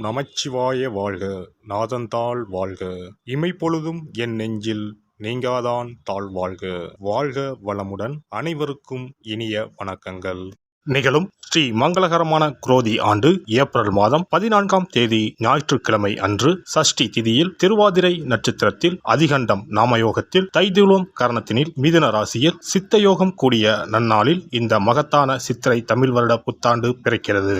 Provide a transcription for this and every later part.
நமச்சிவாய வாழ்க. நாதந்தாள் வாழ்க. இமைப்பொழுதும் என் நெஞ்சில் நீங்காதான் தாழ் வாழ்க. வாழ்க வளமுடன். அனைவருக்கும் இனிய வணக்கங்கள். நிகழும் ஸ்ரீ மங்களகரமான குரோதி ஆண்டு ஏப்ரல் மாதம் 14ஆம் தேதி ஞாயிற்றுக்கிழமை அன்று சஷ்டி திதியில் திருவாதிரை நட்சத்திரத்தில் அதிகண்டம் நாமயோகத்தில் தைதுளம் கரணத்தினில் மிதுன ராசியில் சித்தயோகம் கூடிய நன்னாளில் இந்த மகத்தான சித்திரை தமிழ் வருட புத்தாண்டு பிறக்கிறது.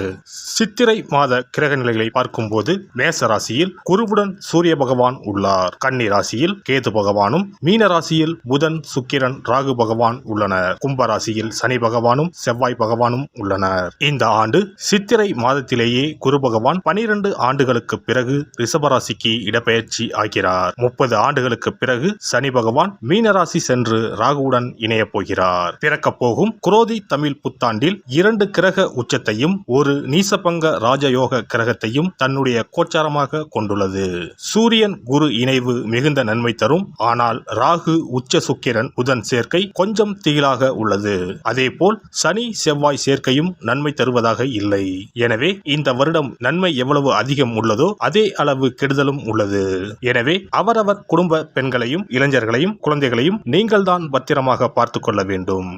சித்திரை மாத கிரக நிலைகளை பார்க்கும்போது மேச ராசியில் குருவுடன் சூரிய பகவான் உள்ளார். கன்னி ராசியில் கேது பகவானும், மீன ராசியில் புதன், சுக்கிரன், ராகு பகவான் உள்ளனர். கும்பராசியில் சனி பகவானும் செவ்வாய் பகவானும் உள்ளனர். இந்த ஆண்டு சித்திரை மாதத்திலேயே குரு பகவான் 12 ஆண்டுகளுக்கு பிறகு ரிஷபராசிக்கு இடப்பெயர்ச்சி ஆகிறார். 30 ஆண்டுகளுக்கு பிறகு சனி பகவான் மீனராசி சென்று ராகுவுடன் இணைய போகிறார். பிறக்கப் போகும் குரோதி தமிழ் புத்தாண்டில் 2 கிரக உச்சத்தையும் ஒரு நீசபங்க ராஜயோக கிரகத்தையும் தன்னுடைய கோச்சாரமாக கொண்டுள்ளது. சூரியன் குரு இணைவு மிகுந்த நன்மை தரும். ஆனால் ராகு, உச்ச சுக்கிரன், புதன் சேர்க்கை கொஞ்சம் திகிலாக உள்ளது. அதேபோல் சனி செவ்வாய் சேர்க்கையும் நன்மை தருவதாக இல்லை. எனவே இந்த வருடம் நன்மை எவ்வளவு அதிகம் உள்ளதோ அதே அளவு கெடுதலும் உள்ளது. எனவே அவரவர் குடும்ப பெண்களையும், இளைஞர்களையும், குழந்தைகளையும் நீங்கள்தான் பத்திரமாக பார்த்துக் கொள்ள வேண்டும்.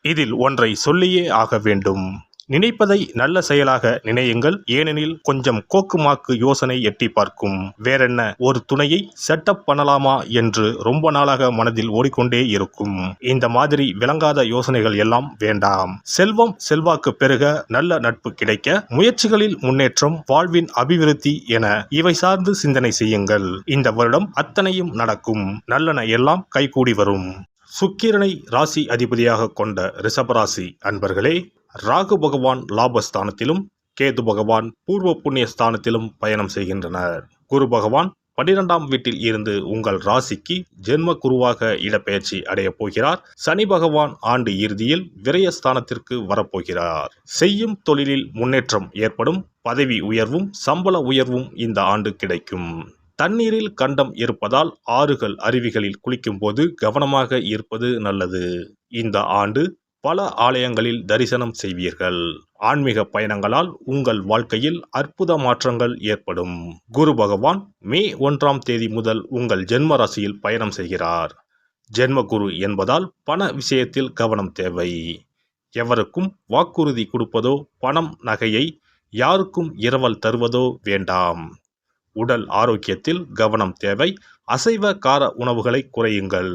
இதில் ஒன்றை சொல்லியே ஆக வேண்டும். நினைப்பதை நல்ல செயலாக நினையுங்கள். ஏனெனில் கொஞ்சம் கோக்குமாக்கு யோசனை எட்டி பார்க்கும். வேறென்ன, ஒரு துணையை செட்டப் பண்ணலாமா என்று ரொம்ப நாளாக மனதில் ஓடிக்கொண்டே இருக்கும். இந்த மாதிரி விளங்காத யோசனைகள் எல்லாம் வேண்டாம். செல்வம் செல்வாக்கு பெருக, நல்ல நட்பு கிடைக்க, முயற்சிகளில் முன்னேற்றம், வாழ்வின் அபிவிருத்தி என இவை சார்ந்து சிந்தனை செய்யுங்கள். இந்த வருடம் அத்தனையும் நடக்கும். நல்லன எல்லாம் கைகூடி வரும். சுக்கிரனை ராசி அதிபதியாக கொண்ட ரிஷபராசி அன்பர்களே, ராகு பகவான் லாபஸ்தானத்திலும், கேது பகவான் பூர்வ புண்ணிய ஸ்தானத்திலும் பயணம் செய்கின்றனர். குரு பகவான் 12ஆம் வீட்டில் இருந்து உங்கள் ராசிக்கு ஜென்ம குருவாக இடப்பெயர்ச்சி அடைய போகிறார். சனி பகவான் ஆண்டு இறுதியில் விரயஸ்தானத்திற்கு வரப்போகிறார். செய்யும் தொழிலில் முன்னேற்றம் ஏற்படும். பதவி உயர்வும் சம்பள உயர்வும் இந்த ஆண்டு கிடைக்கும். தண்ணீரில் கண்டம் இருப்பதால் ஆறுகள், அருவிகளில் குளிக்கும் போது கவனமாக இருப்பது நல்லது. இந்த ஆண்டு பல ஆலயங்களில் தரிசனம் செய்வீர்கள். ஆன்மீக பயணங்களால் உங்கள் வாழ்க்கையில் அற்புத மாற்றங்கள் ஏற்படும். குரு பகவான் மே 1ஆம் தேதி முதல் உங்கள் ஜென்ம ராசியில் பயணம் செய்கிறார். ஜென்ம குரு என்பதால் பண விஷயத்தில் கவனம் தேவை. எவருக்கும் வாக்குறுதி கொடுப்பதோ, பணம் நகையை யாருக்கும் இரவல் தருவதோ வேண்டாம். உடல் ஆரோக்கியத்தில் கவனம் தேவை. அசைவ கார உணவுகளை குறையுங்கள்.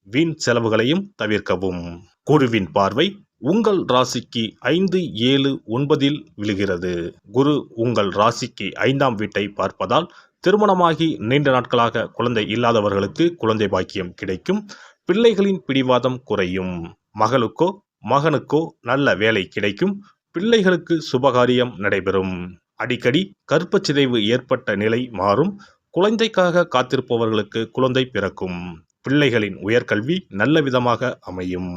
வீண் செலவுகளையும் தவிர்க்கவும். குருவின் பார்வை உங்கள் ராசிக்கு 5, 7, 9 விழுகிறது. குரு உங்கள் ராசிக்கு 5ஆம் வீட்டை பார்ப்பதால் திருமணமாகி நீண்ட நாட்களாக குழந்தை இல்லாதவர்களுக்கு குழந்தை பாக்கியம் கிடைக்கும். பிள்ளைகளின் பிடிவாதம் குறையும். மகளுக்கோ மகனுக்கோ நல்ல வேலை கிடைக்கும். பிள்ளைகளுக்கு சுபகாரியம் நடைபெறும். அடிக்கடி கர்ப்பச்சிதைவு ஏற்பட்ட நிலை மாறும். குழந்தைக்காக காத்திருப்பவர்களுக்கு குழந்தை பிறக்கும். பிள்ளைகளின் உயர்கல்வி நல்ல விதமாக அமையும்.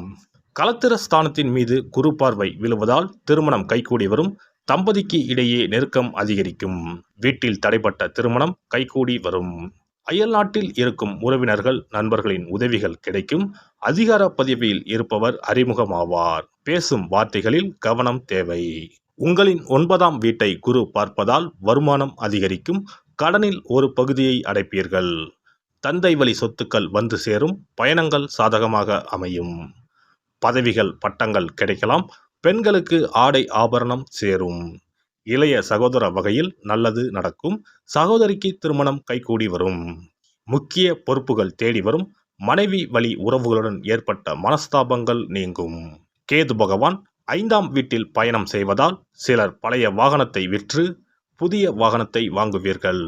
களத்திர ஸ்தானத்தின் மீது குரு பார்வை விழுவதால் திருமணம் கைகூடி வரும். தம்பதிக்கு இடையே நெருக்கம் அதிகரிக்கும். வீட்டில் தடைப்பட்ட திருமணம் கைகூடி வரும். அயல்நாட்டில் இருக்கும் உறவினர்கள், நண்பர்களின் உதவிகள் கிடைக்கும். அதிகார பதவியில் இருப்பவர் அறிமுகமாவார். பேசும் வார்த்தைகளில் கவனம் தேவை. உங்களின் 9ஆம் வீட்டை குரு பார்ப்பதால் வருமானம் அதிகரிக்கும். கடனில் ஒரு பகுதியை அடைப்பீர்கள். தந்தை வழி சொத்துக்கள் வந்து சேரும். பயணங்கள் சாதகமாக அமையும். பதவிகள், பட்டங்கள் கிடைக்கலாம். பெண்களுக்கு ஆடை ஆபரணம் சேரும். இளைய சகோதர வகையில் நல்லது நடக்கும். சகோதரிக்கு திருமணம் கைகூடி வரும். முக்கிய பொறுப்புகள் தேடி வரும். மனைவி வழி உறவுகளுடன் ஏற்பட்ட மனஸ்தாபங்கள் நீங்கும். கேது பகவான் 5ஆம் வீட்டில் பயணம் செய்வதால் சிலர் பழைய வாகனத்தை விற்று புதிய வாகனத்தை வாங்குவீர்கள்.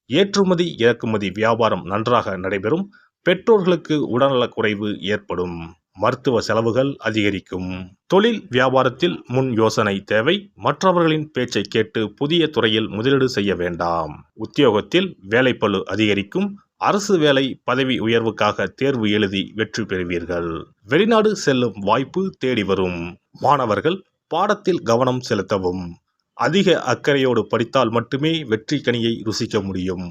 ஏற்றுமதி இறக்குமதி வியாபாரம் நன்றாக நடைபெறும். பெற்றோர்களுக்கு உடல்நலக் குறைவு ஏற்படும். மருத்துவ செலவுகள் அதிகரிக்கும். தொழில் வியாபாரத்தில் முன் யோசனை தேவை. மற்றவர்களின் பேச்சை கேட்டு புதிய துறையில் முதலீடு செய்ய வேண்டாம். உத்தியோகத்தில் வேலைப்பளு அதிகரிக்கும். அரசு வேலை, பதவி உயர்வுக்காக தேர்வு எழுதி வெற்றி பெறுவீர்கள். வெளிநாடு செல்லும் வாய்ப்பு தேடி வரும். மாணவர்கள் பாடத்தில் கவனம் செலுத்தவும். அதிக அக்கறையோடு படித்தால் மட்டுமே வெற்றி கனியை ருசிக்க முடியும்.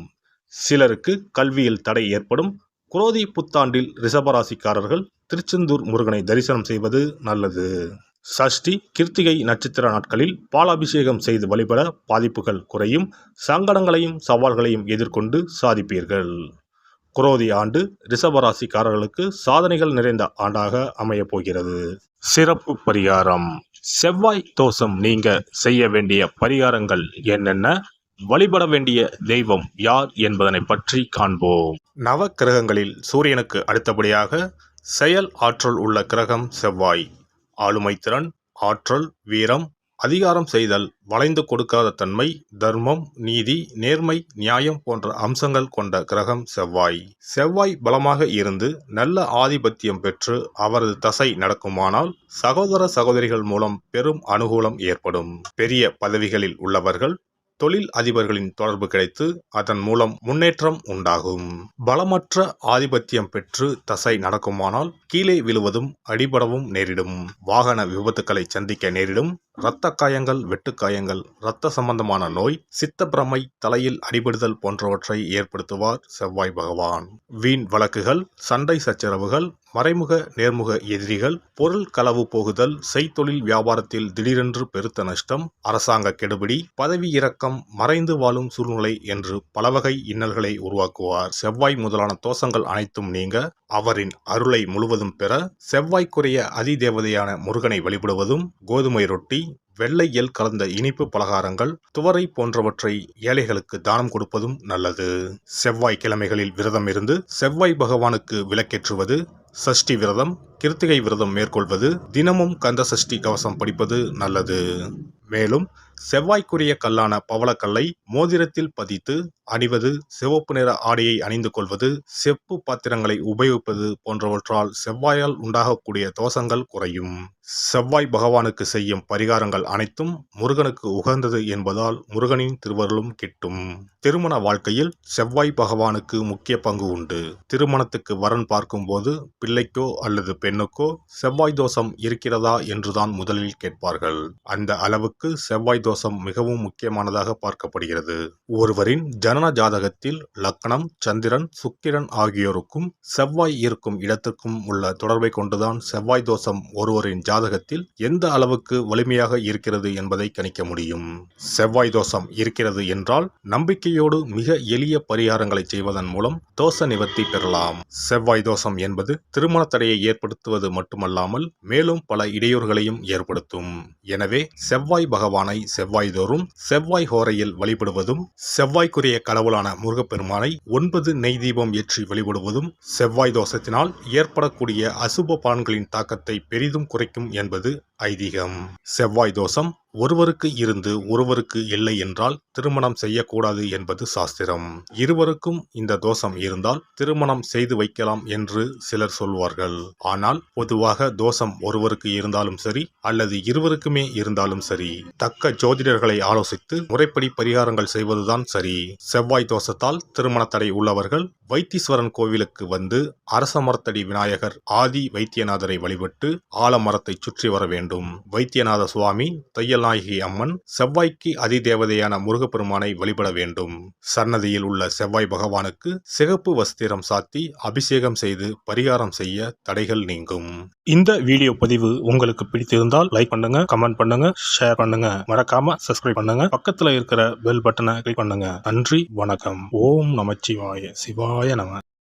சிலருக்கு கல்வியில் தடை ஏற்படும். குரோதி புத்தாண்டில் ரிஷபராசிக்காரர்கள் திருச்செந்தூர் முருகனை தரிசனம் செய்வது நல்லது. சஷ்டி கிருத்திகை நட்சத்திர நாட்களில் பாலாபிஷேகம் செய்து வழிபட பாதிப்புகள் குறையும், சங்கடங்களையும் சவால்களையும் எதிர்கொண்டு சாதிப்பீர்கள். குரோதி ஆண்டு ரிஷபராசிக்காரர்களுக்கு சாதனைகள் நிறைந்த ஆண்டாக அமையப் போகிறது. சிறப்பு பரிகாரம். செவ்வாய் தோஷம் நீங்க செய்ய வேண்டிய பரிகாரங்கள் என்னென்ன, வழிபட வேண்டிய தெய்வம் யார் என்பதனை பற்றி காண்போம். நவ கிரகங்களில் சூரியனுக்கு அடுத்தபடியாக செயல் ஆற்றல் உள்ள கிரகம் செவ்வாய். ஆளுமை திறன், ஆற்றல், வீரம், அதிகாரம் செய்தல், வளைந்து கொடுக்காத தன்மை, தர்மம், நீதி, நேர்மை, நியாயம் போன்ற அம்சங்கள் கொண்ட கிரகம் செவ்வாய். செவ்வாய் பலமாக இருந்து நல்ல ஆதிபத்தியம் பெற்று அவரது தசை நடக்குமானால் சகோதர சகோதரிகள் மூலம் பெரும் அனுகூலம் ஏற்படும். பெரிய பதவிகளில் உள்ளவர்கள், தொழில் அதிபர்களின் தொடர்பு கிடைத்து அதன் மூலம் முன்னேற்றம் உண்டாகும். பலமற்ற ஆதிபத்தியம் பெற்று தசை நடக்குமானால் கீழே விழுவதும் அடிபடவும் நேரிடும். வாகன விபத்துக்களை சந்திக்க நேரிடும். இரத்த காயங்கள், வெட்டுக்காயங்கள், இரத்த சம்பந்தமான நோய், சித்தப்பிரமை, தலையில் அடிபடுதல் போன்றவற்றை ஏற்படுத்துவார் செவ்வாய் பகவான். வீண் வழக்குகள், சண்டை சச்சரவுகள், மறைமுக நேர்முக எதிரிகள், பொருள் களவு போகுதல், செய்தொழில் வியாபாரத்தில் திடீரென்று பெருத்த நஷ்டம், அரசாங்க கெடுபிடி, பதவி இறக்கம், மறைந்து வாழும் சூழ்நிலை என்று பலவகை இன்னல்களை உருவாக்குவார். செவ்வாய் முதலான தோஷங்கள் அனைத்தும் நீங்க அவரின் அருளை முழுவதும் பெற செவ்வாய்க்குரிய அதிதேவதையான முருகனை வழிபடுவதும், கோதுமை ரொட்டி, வெள்ளை எள் கலந்த இனிப்பு பலகாரங்கள், துவரை போன்றவற்றை ஏழைகளுக்கு தானம் கொடுப்பதும் நல்லது. செவ்வாய் கிழமைகளில் விரதம் இருந்து செவ்வாய் பகவானுக்கு விளக்கேற்றுவது, சஷ்டி விரதம், கிருத்திகை விரதம் மேற்கொள்வது, தினமும் கந்த சஷ்டி கவசம் படிப்பது நல்லது. மேலும் செவ்வாய்க்குரிய கல்லான பவளக்கல்லை மோதிரத்தில் பதித்து அணிவது, சிவப்பு நிற ஆடையை அணிந்து கொள்வது, செப்பு பாத்திரங்களை உபயோகிப்பது போன்றவற்றால் செவ்வாயால் உண்டாகக்கூடிய தோஷங்கள் குறையும். செவ்வாய் பகவானுக்கு செய்யும் பரிகாரங்கள் அனைத்தும் முருகனுக்கு உகந்தது என்பதால் முருகனின் திருவருளும் கிட்டும். திருமண வாழ்க்கையில் செவ்வாய் பகவானுக்கு முக்கிய பங்கு உண்டு. திருமணத்துக்கு வரன் பார்க்கும்போது பிள்ளைக்கோ அல்லது பெண்ணுக்கோ செவ்வாய் தோஷம் இருக்கிறதா என்றுதான் முதலில் கேட்பார்கள். அந்த அளவுக்கு செவ்வாய் தோஷம் மிகவும் முக்கியமானதாக பார்க்கப்படுகிறது. ஒருவரின் ஜனன ஜாதகத்தில் லக்னம், சந்திரன், சுக்கிரன் ஆகியோருக்கும் செவ்வாய் இருக்கும் இடத்திற்கும் உள்ள தொடர்பை கொண்டுதான் செவ்வாய் தோஷம் ஒருவரின் ஜாதகத்தில் எந்த அளவுக்கு வலிமையாக இருக்கிறது என்பதை கணிக்க முடியும். செவ்வாய் தோஷம் இருக்கிறது என்றால் நம்பிக்கையோடு மிக எளிய பரிகாரங்களை செய்வதன் மூலம் தோஷ நிவர்த்தி பெறலாம். செவ்வாய் தோஷம் என்பது திருமண தடையை ஏற்படுத்துவது மட்டுமல்லாமல் மேலும் பல இடையூறுகளையும் ஏற்படுத்தும். எனவே செவ்வாய் பகவானை செவ்வாய் தோறும் செவ்வாய் ஹோரையில் வழிபடுவதும், செவ்வாய்க்குரிய கடவுளான முருகப்பெருமானை 9 நெய் தீபம் ஏற்றி வழிபடுவதும் செவ்வாய் தோஷத்தினால் ஏற்படக்கூடிய அசுப பலன்களின் தாக்கத்தை பெரிதும் குறைக்கும் என்பது ஐதீகம். செவ்வாய் தோஷம் ஒருவருக்கு இருந்து ஒருவருக்கு இல்லை என்றால் திருமணம் செய்யக்கூடாது என்பது சாஸ்திரம். இருவருக்கும் இந்த தோஷம் இருந்தால் திருமணம் செய்து வைக்கலாம் என்று சிலர் சொல்வார்கள். ஆனால் பொதுவாக தோஷம் ஒருவருக்கு இருந்தாலும் சரி அல்லது இருவருக்குமே இருந்தாலும் சரி, தக்க ஜோதிடர்களை ஆலோசித்து முறைப்படி பரிகாரங்கள் செய்வதுதான் சரி. செவ்வாய் தோஷத்தால் திருமண தடை உள்ளவர்கள் வைத்தீஸ்வரன் கோவிலுக்கு வந்து அரச மரத்தடி விநாயகர் ஆதி வைத்தியநாதரை வழிபட்டு ஆலமரத்தை சுற்றி வர வேண்டும். வைத்தியநாத சுவாமி, தையல்நாயகி அம்மன், செவ்வாய்க்கு அதிதேவதையான முருகப்பெருமானை வழிபட வேண்டும். சன்னதியில் உள்ள செவ்வாய் பகவானுக்கு சிகப்பு வஸ்திரம் சாத்தி அபிஷேகம் செய்து பரிகாரம் செய்ய தடைகள் நீங்கும். இந்த வீடியோ பதிவு உங்களுக்கு பிடித்திருந்தால் லைக் பண்ணுங்க, கமெண்ட் பண்ணுங்க, ஷேர் பண்ணுங்க, மறக்காம சப்ஸ்கிரைப் பண்ணுங்க, பக்கத்துல இருக்கிற பெல் பட்டனை கிளிக் பண்ணுங்க. நன்றி, வணக்கம். ஓம் நமச்சிவாய. சிவாய நம.